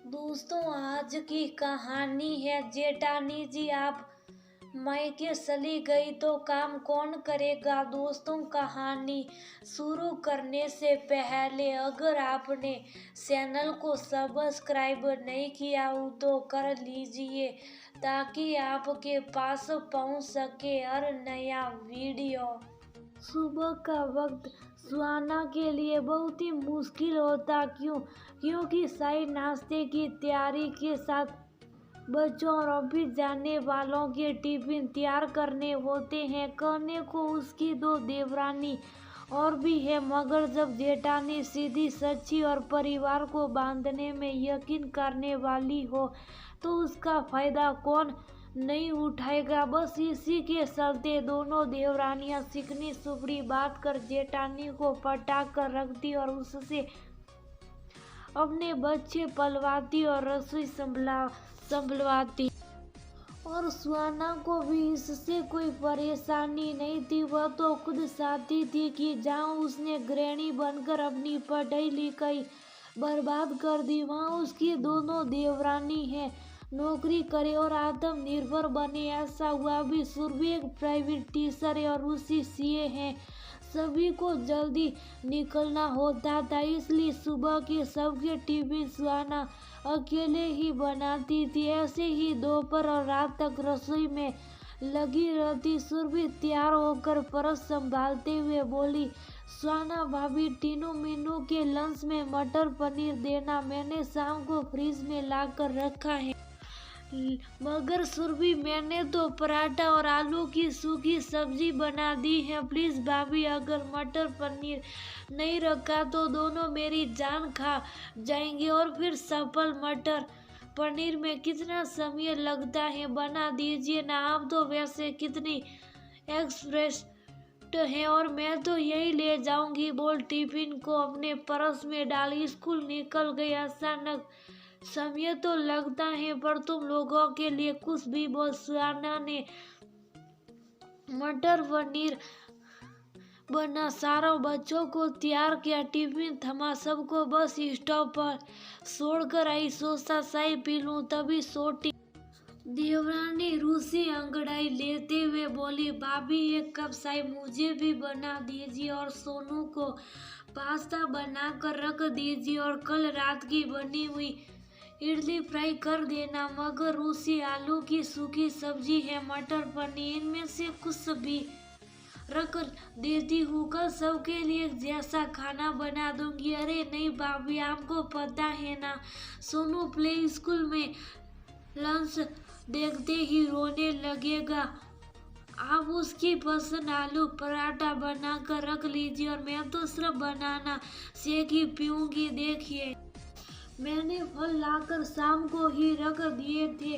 दोस्तों, आज की कहानी है जेठानी जी आप मायके चली गई तो काम कौन करेगा। दोस्तों, कहानी शुरू करने से पहले अगर आपने चैनल को सब्सक्राइब नहीं किया हो तो कर लीजिए ताकि आपके पास पहुंच सके हर नया वीडियो। सुबह का वक्त सुहाना के लिए बहुत ही मुश्किल होता क्योंकि साई नाश्ते की तैयारी के साथ बच्चों और ऑफिस जाने वालों के टिफिन तैयार करने होते हैं। करने को उसकी दो देवरानी और भी है, मगर जब जेठानी सीधी सच्ची और परिवार को बांधने में यकीन करने वाली हो तो उसका फायदा कौन नहीं उठाएगा। बस इसी के चलते दोनों देवरानियां चिकनी सुपड़ी बात कर जेठानी को पटा कर रखती और उससे अपने बच्चे पलवाती और रसोई संभलवाती। और सुहाना को भी इससे कोई परेशानी नहीं थी। वह तो खुद चाहती थी कि जहाँ उसने गृहिणी बनकर अपनी पढ़ाई लिखाई बर्बाद कर दी, वहाँ उसकी दोनों देवरानी है नौकरी करे और आत्मनिर्भर बने। ऐसा हुआ भी। सुरभि एक प्राइवेट टीचर है और उसी सीए हैं। सभी को जल्दी निकलना होता था, इसलिए सुबह के सबके टिफिन सुहाना अकेले ही बनाती थी। ऐसे ही दोपहर और रात तक रसोई में लगी रहती। सुरभि तैयार होकर परस संभालते हुए बोली, सुहाना भाभी, टीनू मीनू के लंच में मटर पनीर देना, मैंने शाम को फ्रिज में ला कर रखा है। मगर सुरभि, मैंने तो पराठा और आलू की सूखी सब्जी बना दी है। प्लीज भाभी, अगर मटर पनीर नहीं रखा तो दोनों मेरी जान खा जाएंगे। और फिर सफल मटर पनीर में कितना समय लगता है, बना दीजिए ना। आप तो वैसे कितनी एक्सप्रेस है और मैं तो यही ले जाऊंगी। बोल टिफिन को अपने पर्स में डाल स्कूल निकल गई। अचानक समय तो लगता है पर तुम लोगों के लिए कुछ भी बोल। सुहाना ने मटर पनीर बना, सारों बच्चों को तैयार किया, टिफिन थमा, सबको बस स्टॉप पर छोड़कर आई। सोचा चाय पी लूं, तभी छोटी देवरानी रूसी अंगड़ाई लेते हुए बोली, भाभी एक कप चाय मुझे भी बना दीजिए और सोनू को पास्ता बना कर रख दीजिए और कल रात की बनी हुई इडली फ्राई कर देना। मगर रूसी आलू की सूखी सब्जी है, मटर पनीर, इनमें से कुछ भी रख देती हूँ, कल सबके लिए जैसा खाना बना दूंगी। अरे नहीं भाभी, आपको पता है ना सोनू प्ले स्कूल में लंच देखते ही रोने लगेगा। आप उसकी पसंद आलू पराठा बना कर रख लीजिए और मैं तो सिर्फ बनाना शेक ही पीऊंगी। देखिए, मैंने फल लाकर शाम को ही रख दिए थे,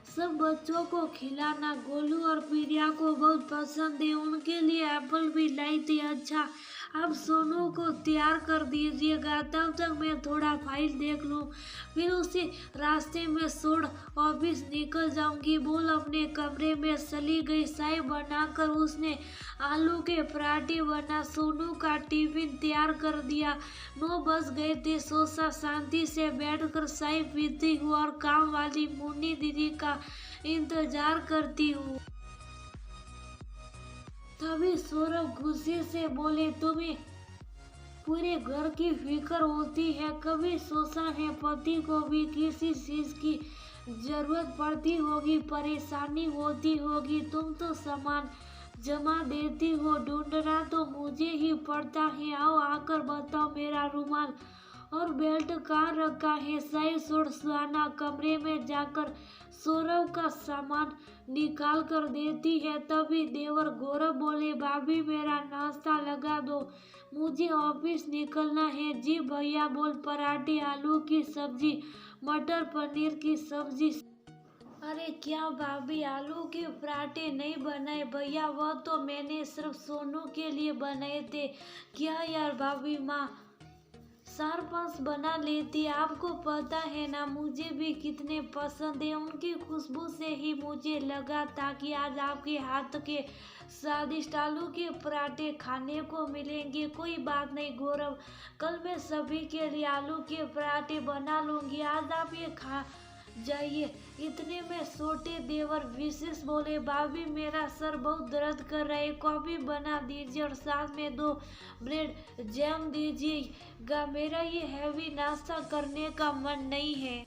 सब बच्चों को खिलाना। गोलू और प्रिया को बहुत पसंद है, उनके लिए एप्पल भी लाई थी। अच्छा, आप सोनू को तैयार कर दीजिएगा, तब तक मैं थोड़ा फाइल देख लूँ, फिर उसे रास्ते में छोड़ ऑफिस निकल जाऊंगी। बोल अपने कमरे में चली गई। चाय बनाकर उसने आलू के पराठे बना, सोनू का टिफिन तैयार कर दिया। 9 बज गए थे। सोचा शांति से बैठकर चाय पीती हूँ और काम वाली मुन्नी दीदी का इंतजार करती हूँ। तभी सौरभ गुस्से से बोले, तुम्हें पूरे घर की फिक्र होती है, कभी सोचा है पति को भी किसी चीज की जरूरत पड़ती होगी, परेशानी होती होगी, तुम तो सामान जमा देती हो, ढूंढना तो मुझे ही पड़ता है। आओ आकर बताओ, मेरा रुमाल और बेल्ट कहाँ रखा है। सही छोड़ सुहाना कमरे में जाकर सौरभ का सामान निकाल कर देती है। तभी देवर गौरव बोले, भाभी मेरा नाश्ता लगा दो, मुझे ऑफिस निकलना है। जी भैया। बोल पराठे, आलू की सब्जी, मटर पनीर की सब्जी। अरे क्या भाभी, आलू के पराठे नहीं बनाए भैया, वह तो मैंने सिर्फ सोनू के लिए बनाए थे। क्या यार भाभी, माँ सरपंच बना लेती। आपको पता है ना मुझे भी कितने पसंद है। उनकी खुशबू से ही मुझे लगा था कि आज आपके हाथ के स्वादिष्ट आलू के पराठे खाने को मिलेंगे। कोई बात नहीं गौरव, कल मैं सभी के लिए आलू के पराठे बना लूंगी। आज आप ये खा जाइए। इतने में छोटे देवर विशेष बोले, भाभी मेरा सर बहुत दर्द कर रहा है, कॉफी बना दीजिए और साथ में 2 ब्रेड जैम दीजिएगा। मेरा ये हैवी नाश्ता करने का मन नहीं है।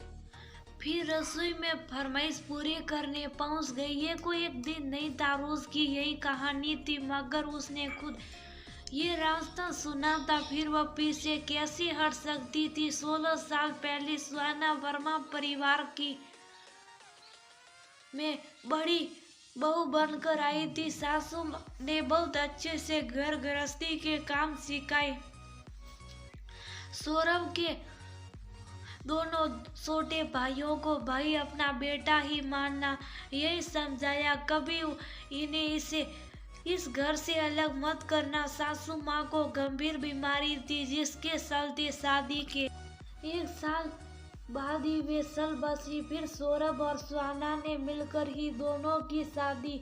फिर रसोई में फरमाइश पूरी करने पहुंच गई। ये कोई एक दिन नहीं था, रोज की यही कहानी थी, मगर उसने खुद ये रास्ता सुना था, फिर वह पीछे कैसे हट सकती थी। 16 साल पहले सुहाना वर्मा परिवार की में बड़ी बहू बनकर आई थी। सासू ने बहुत अच्छे से घर गृहस्थी के काम सिखाए। सौरभ के दोनों छोटे भाइयों को भाई अपना बेटा ही मानना, यही समझाया, कभी इन्हें इस घर से अलग मत करना। सासू माँ को गंभीर बीमारी थी, जिसके चलते शादी के 1 साल बाद ही वे चल बसी। फिर सौरभ और सुहाना ने मिलकर ही दोनों की शादी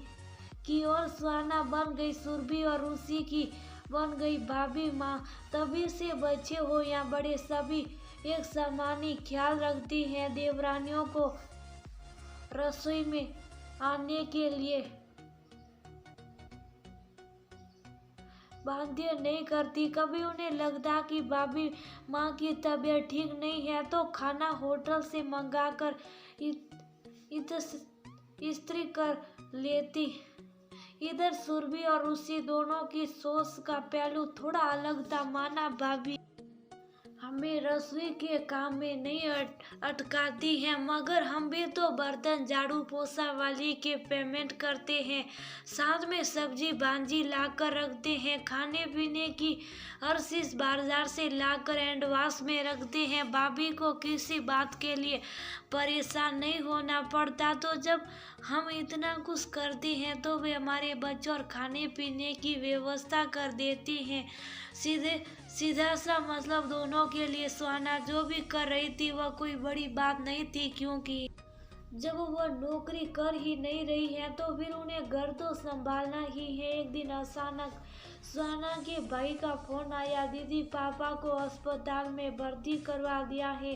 की और सुहाना बन गई सुरभि और उसी की बन गई भाभी माँ। तभी से बच्चे हो या बड़े सभी एक समान ही ख्याल रखती हैं। देवरानियों को रसोई में आने के लिए बाध्य नहीं करती। कभी उन्हें लगता कि भाभी माँ की तबीयत ठीक नहीं है तो खाना होटल से मंगाकर इस्त्री कर लेती। इधर सुरभि और उसी दोनों की सोच का पहलू थोड़ा अलग था। माना भाभी हमें रसोई के काम में नहीं अटकाती है, मगर हम भी तो बर्तन झाड़ू पोछा वाली के पेमेंट करते हैं, साथ में सब्जी भांजी लाकर रखते हैं, खाने पीने की हर चीज बाजार से लाकर एडवांस में रखते हैं। भाभी को किसी बात के लिए परेशान नहीं होना पड़ता। तो जब हम इतना कुछ करते हैं तो वे हमारे बच्चों और खाने पीने की व्यवस्था कर देती हैं। सीधा सा मतलब दोनों के लिए सुहाना जो भी कर रही थी वह कोई बड़ी बात नहीं थी, क्योंकि जब वह नौकरी कर ही नहीं रही है तो फिर उन्हें घर तो संभालना ही है। एक दिन अचानक सुहाना के भाई का फोन आया, दीदी पापा को अस्पताल में भर्ती करवा दिया है,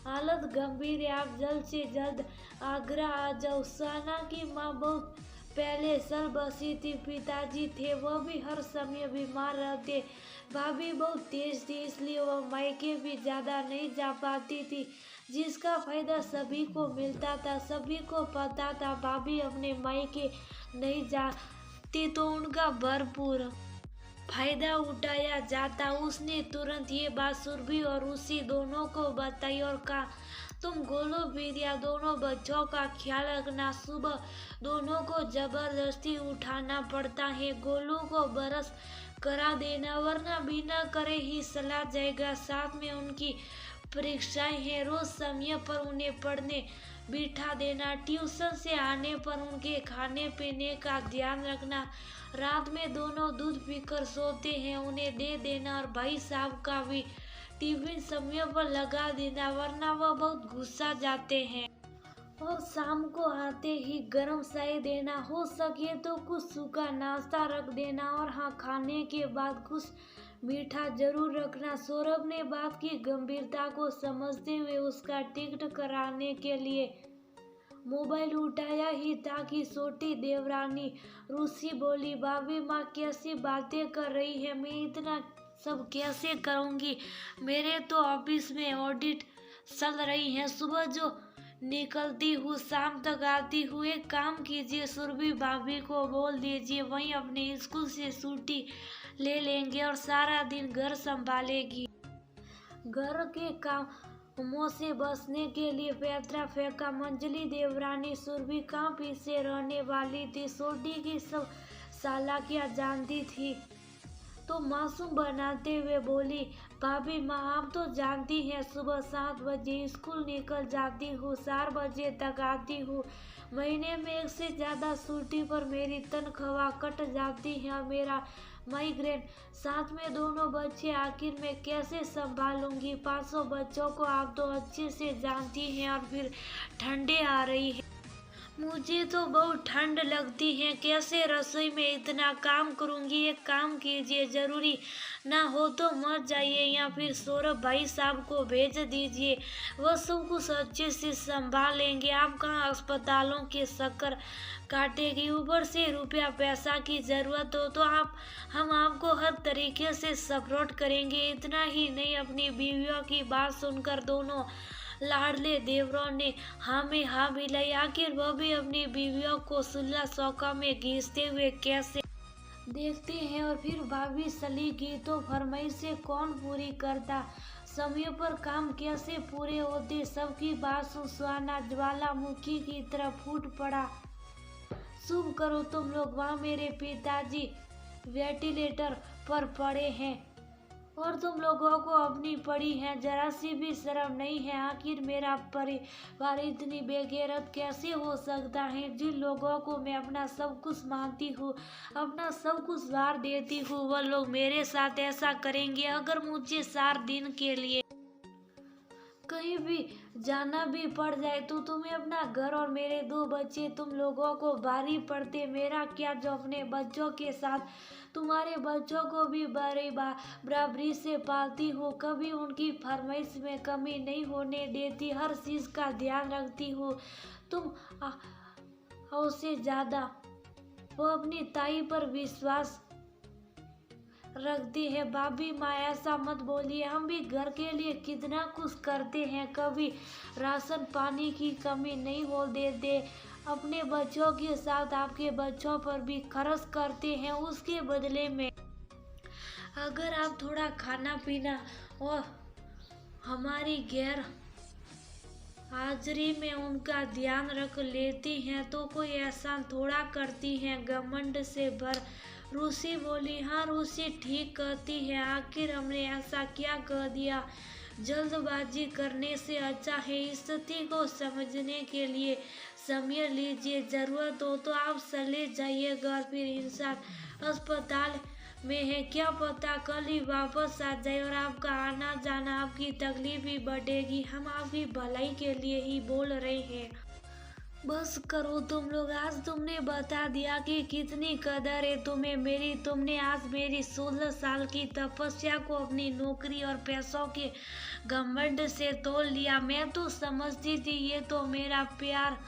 हालत गंभीर है, आप जल्द से जल्द आगरा आ जाओ। सुहाना की माँ बहुत पहले चल बसी थी, पिताजी थे वह भी हर समय बीमार रहते। भाभी बहुत तेज थी, इसलिए वह मायके भी ज्यादा नहीं जा पाती थी, जिसका फायदा सभी को मिलता था। सभी को पता था भाभी अपने मायके नहीं जाती तो उनका भरपूर फायदा उठाया जाता। उसने तुरंत ये बात सुरभि और उसी दोनों को बताई और कहा, तुम गोलू बिरिया दोनों बच्चों का ख्याल रखना, सुबह दोनों को जबरदस्ती उठाना पड़ता है, गोलू को ब्रश करा देना वरना बिना करे ही चला जाएगा, साथ में उनकी परीक्षाएं हैं, रोज समय पर उन्हें पढ़ने बिठा देना, ट्यूशन से आने पर उनके खाने पीने का ध्यान रखना, रात में दोनों दूध पीकर सोते हैं उन्हें दे देना और भाई साहब का भी टिफिन समय पर लगा देना वरना वह बहुत गुस्सा जाते हैं, और शाम को आते ही गरम चाय देना, हो सके तो कुछ सूखा नाश्ता रख देना और हाँ खाने के बाद कुछ मीठा जरूर रखना। सौरभ ने बात की गंभीरता को समझते हुए उसका टिकट कराने के लिए मोबाइल उठाया ही था कि छोटी देवरानी रूसी बोली, भाभी माँ कैसी बातें कर रही है, मैं इतना सब कैसे करूँगी, मेरे तो ऑफिस में ऑडिट चल रही है, सुबह जो निकलती हूँ शाम तक आती हूँ, एक काम कीजिए सुरभि भाभी को बोल दीजिए वहीं अपने स्कूल से छुट्टी ले लेंगे और सारा दिन घर संभालेगी। घर के कामों से बचने के लिए पैतरा फेंका। मंजली देवरानी सुरभि का पीछे रहने वाली थी, छोटी की सब चालाकियां जानती थी तो मासूम बनाते हुए बोली, भाभी माँ आप तो जानती हैं सुबह 7 बजे स्कूल निकल जाती हूँ, 4 बजे तक आती हूँ, महीने में 1 से ज़्यादा छुट्टी पर मेरी तनख्वाह कट जाती है, मेरा माइग्रेन, साथ में दोनों बच्चे, आखिर मैं कैसे संभालूंगी 500 बच्चों को, आप तो अच्छे से जानती हैं। और फिर ठंडे आ रही है, मुझे तो बहुत ठंड लगती है, कैसे रसोई में इतना काम करूंगी। एक काम कीजिए, जरूरी ना हो तो मत जाइए, या फिर सौरभ भाई साहब को भेज दीजिए, वह सब कुछ अच्छे से संभाल लेंगे। आप कहाँ अस्पतालों के शक्कर काटेगी, ऊपर से रुपया पैसा की जरूरत हो तो हम आपको हर तरीके से सपोर्ट करेंगे। इतना ही नहीं, अपनी बीवियों की बात सुनकर दोनों लाडले देवरों ने हाँ में हाँ मिलाई। आखिर वह भी अपनी बीवियों को सुलह शौका में घींचते हुए कैसे देखते हैं। और फिर भाभी सली की तो फरमाइशें कौन पूरी करता, समय पर काम कैसे पूरे होते। सबकी बात सुन सुहाना ज्वालामुखी की तरह फूट पड़ा। शुभ करो तुम लोग, वहाँ मेरे पिताजी वेंटिलेटर पर पड़े हैं और तुम लोगों को अपनी पड़ी है, जरा सी भी शर्म नहीं है। आखिर मेरा परिवार इतनी बेगैरत कैसे हो सकता है। जिन लोगों को मैं अपना सब कुछ मानती हूँ, अपना सब कुछ वार देती हूँ, वह लोग मेरे साथ ऐसा करेंगे। अगर मुझे 4 दिन के लिए कहीं भी जाना भी पड़ जाए तो तुम्हें अपना घर और मेरे 2 बच्चे तुम लोगों को भारी पड़ते। मेरा क्या, जो अपने बच्चों के साथ तुम्हारे बच्चों को भी बराबरी से पालती हो, कभी उनकी फरमाइश में कमी नहीं होने देती, हर चीज का ध्यान रखती हो। तुम उससे ज्यादा वो अपनी ताई पर विश्वास रखती है। भाभी माँ ऐसा मत बोलिए, हम भी घर के लिए कितना कुछ करते हैं, कभी राशन पानी की कमी नहीं हो देते। अपने बच्चों के साथ आपके बच्चों पर भी खर्च करते हैं, उसके बदले में अगर आप थोड़ा खाना पीना और हमारी गैर हाजिरी में उनका ध्यान रख लेती हैं तो कोई एहसान थोड़ा करती हैं। घमंड से भर रूसी बोली, हाँ रूसी ठीक कहती है, आखिर हमने ऐसा क्या कह दिया। जल्दबाजी करने से अच्छा है स्थिति को समझने के लिए समय लीजिए, जरूरत हो तो आप चले जाइएगा। फिर इंसान अस्पताल में है, क्या पता कल ही वापस आ जाए और आपका आना जाना आपकी तकलीफ ही बढ़ेगी। हम आपकी भलाई के लिए ही बोल रहे हैं, बस करो तुम लोग। आज तुमने बता दिया कि कितनी कदर है तुम्हें मेरी। तुमने आज मेरी 16 साल की तपस्या को अपनी नौकरी और पैसों के घमंड से तोल लिया। मैं तो समझती थी ये तो मेरा प्यार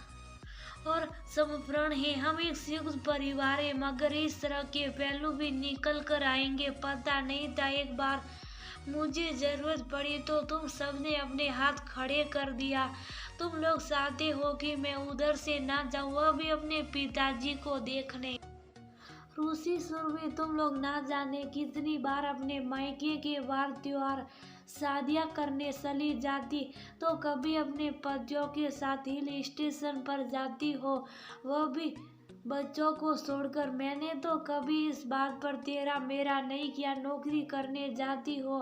और समर्पण है, हम एक संयुक्त परिवार है, मगर इस तरह के पहलू भी निकल कर आएंगे पता नहीं था। एक बार मुझे जरूरत पड़ी तो तुम सबने अपने हाथ खड़े कर दिया। तुम लोग चाहते हो कि मैं उधर से ना जाऊं, वह भी अपने पिताजी को देखने। रूसी सुरभि, तुम लोग ना जाने कितनी बार अपने मायके के वार त्योहार शादियां करने चली जाती, तो कभी अपने पतियों के साथ हिल स्टेशन पर जाती हो, वह भी बच्चों को छोड़कर। मैंने तो कभी इस बात पर तेरा मेरा नहीं किया। नौकरी करने जाती हो,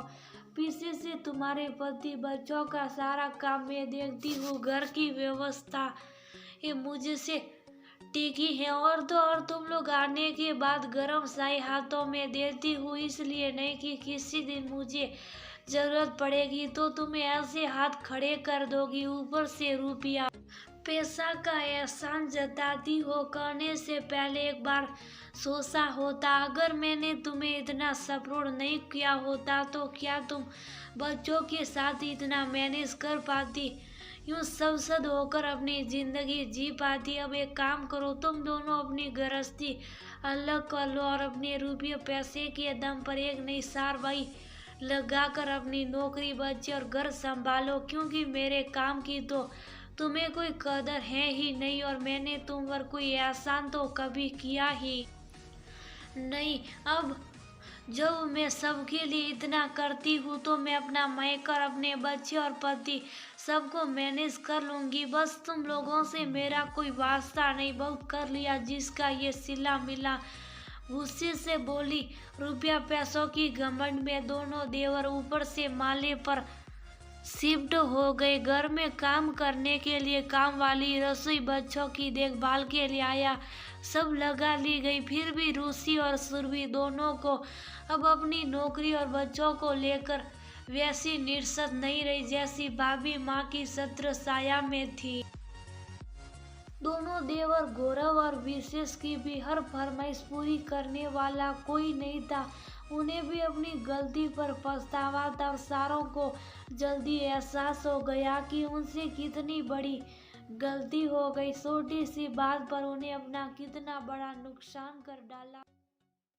पीछे से तुम्हारे पति बच्चों का सारा काम मैं देखती हूँ, घर की व्यवस्था ये मुझसे टिकी है। और तो और तुम लोग आने के बाद गरम चाय हाथों में देती हूँ, इसलिए नहीं कि किसी दिन मुझे जरूरत पड़ेगी तो तुम्हें ऐसे हाथ खड़े कर दोगी। ऊपर से रुपया पैसा का एहसान जताती हो, कहने से पहले एक बार सोचा होता। अगर मैंने तुम्हें इतना सपोर्ट नहीं किया होता तो क्या तुम बच्चों के साथ इतना मैनेज कर पाती, यूँ संसद होकर अपनी जिंदगी जी पाती। अब एक काम करो, तुम दोनों अपनी गृहस्थी अलग कर लो और अपने रुपये पैसे के दम पर एक नई कार्रवाई लगाकर अपनी नौकरी बच्चे और घर संभालो, क्योंकि मेरे काम की तो तुम्हें कोई कदर है ही नहीं और मैंने तुम पर कोई एहसान तो कभी किया ही नहीं। अब जब मैं सबके लिए इतना करती हूँ तो मैं अपना मायका, अपने बच्चे और पति सबको मैनेज कर लूँगी। बस तुम लोगों से मेरा कोई वास्ता नहीं, बहुत कर लिया जिसका ये सिला मिला। गुस्से से बोली, रुपया पैसों की घमंड में दोनों देवर ऊपर से माले पर शिफ्ट हो गए। घर में काम करने के लिए काम वाली, रसोई, बच्चों की देखभाल के लिए आया, सब लगा ली गई। फिर भी रूसी और सुरभि दोनों को अब अपनी नौकरी और बच्चों को लेकर वैसी निरसत नहीं रही जैसी भाभी माँ की छत्र छाया में थी। दोनों देवर गौरव और विशेष की भी हर फरमाइश पूरी करने वाला कोई नहीं था। उन्हें भी अपनी गलती पर पछतावा था और सारों को जल्दी एहसास हो गया कि उनसे कितनी बड़ी गलती हो गई। छोटी सी बात पर उन्हें अपना कितना बड़ा नुकसान कर डाला।